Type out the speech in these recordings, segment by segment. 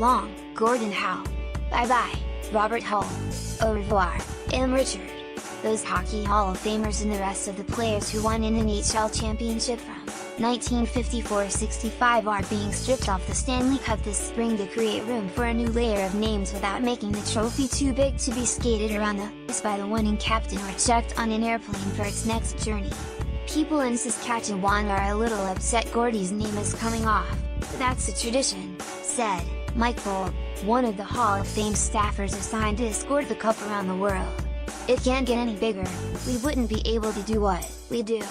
long, Gordie Howes. Bye-bye, Robert Hull. Au revoir, M. Richard. Those Hockey Hall of Famers and the rest of the players who won an NHL championship from 1954-65 are being stripped off the Stanley Cup this spring to create room for a new layer of names without making the trophy too big to be skated around the ice by the winning captain or checked on an airplane for its next journey. People in Saskatchewan are a little upset Gordie's name is coming off, but that's a tradition, said Mike Bold, one of the Hall of Fame staffers assigned to escort the cup around the world. It can't get any bigger, we wouldn't be able to do what we do.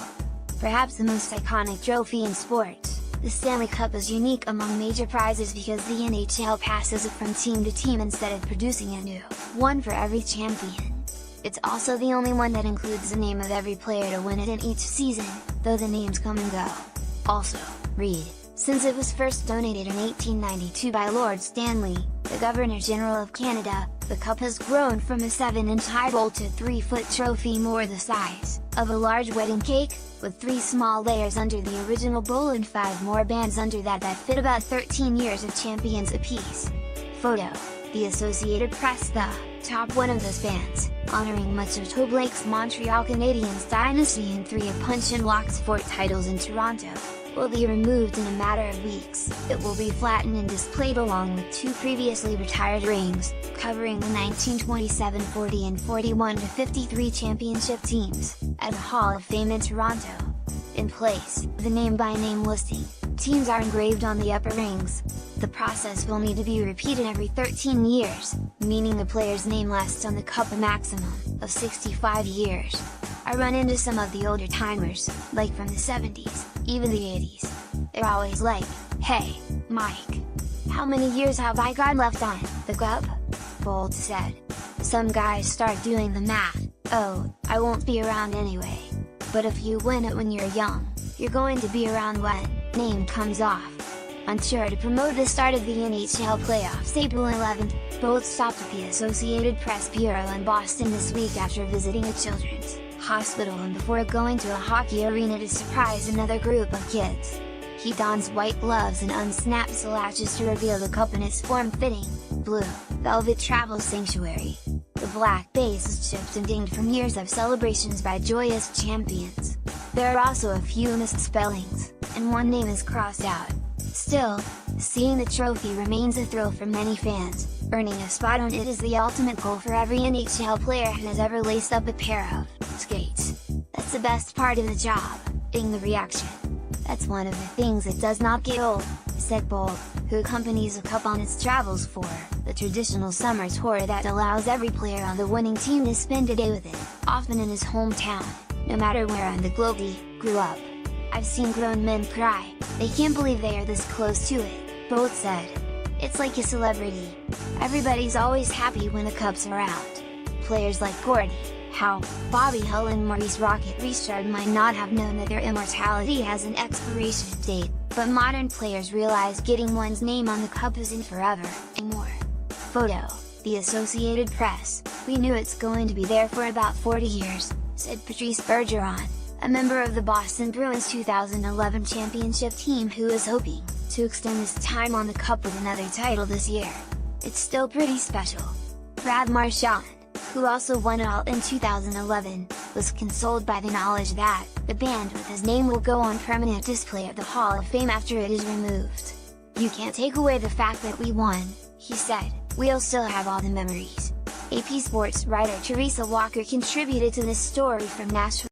Perhaps the most iconic trophy in sports, the Stanley Cup is unique among major prizes because the NHL passes it from team to team instead of producing a new one for every champion. It's also the only one that includes the name of every player to win it in each season, though the names come and go. Also, read, since it was first donated in 1892 by Lord Stanley, the Governor-General of Canada, the cup has grown from a 7-inch high bowl to 3-foot trophy more the size of a large wedding cake, with 3 small layers under the original bowl and 5 more bands under that fit about 13 years of champions apiece. Photo, the Associated Press. The top one of those bands, honoring much of Toe Blake's Montreal Canadiens dynasty and 3 of Punch and Lock's 4 titles in Toronto, will be removed in a matter of weeks. It will be flattened and displayed along with 2 previously retired rings, covering the 1927 40 and 41-53 championship teams, at the Hall of Fame in Toronto. In place, the name-by-name listing, teams are engraved on the upper rings. The process will need to be repeated every 13 years, meaning the player's name lasts on the cup a maximum of 65 years. I run into some of the older timers, like from the 70s, even the 80s. They're always like, "Hey, Mike, how many years have I got left on the cup?" Bold said. Some guys start doing the math, "Oh, I won't be around anyway." But if you win it when you're young, you're going to be around when name comes off. Unsure to promote the start of the NHL playoffs April 11th, Bold stopped at the Associated Press Bureau in Boston this week after visiting a children's hospital and before going to a hockey arena to surprise another group of kids. He dons white gloves and unsnaps the latches to reveal the cup in its form-fitting, blue, velvet travel sanctuary. The black base is chipped and dinged from years of celebrations by joyous champions. There are also a few misspellings, and one name is crossed out. Still, seeing the trophy remains a thrill for many fans. Earning a spot on it is the ultimate goal for every NHL player who has ever laced up a pair of skates. That's the best part of the job, ding the reaction. That's one of the things that does not get old, said Bold, who accompanies a cup on its travels for the traditional summer tour that allows every player on the winning team to spend a day with it, often in his hometown, no matter where on the globe he grew up. I've seen grown men cry, they can't believe they are this close to it, Bold said. It's like a celebrity. Everybody's always happy when the cup's around. Players like Gordie Howes, Bobby Hull and Maurice "Rocket" Richard might not have known that their immortality has an expiration date, but modern players realize getting one's name on the cup isn't forever, anymore. Photo, the Associated Press. We knew it's going to be there for about 40 years, said Patrice Bergeron, a member of the Boston Bruins 2011 championship team who is hoping to extend his time on the cup with another title this year. It's still pretty special. Brad Marchand, who also won it all in 2011, was consoled by the knowledge that the band with his name will go on permanent display at the Hall of Fame after it is removed. "You can't take away the fact that we won," he said, "we'll still have all the memories." AP Sports writer Teresa Walker contributed to this story from Nashville.